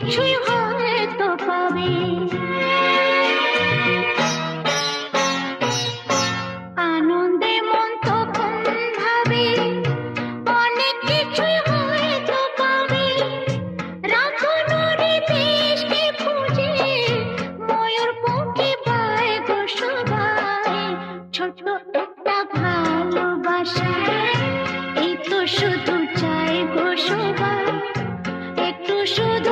কিছুই হয়তো পাবে। আনন্দে মন তখন ভাবে অনেক কিছুই হয়তো পাবে। রাখনুরি দেশকে খুঁজে ময়ূর পঙ্খী পায় গো সবাই। ছোট্ট একটা ভালোবাসা এই তো শুধু চাই গো সবাই, একটু শুধু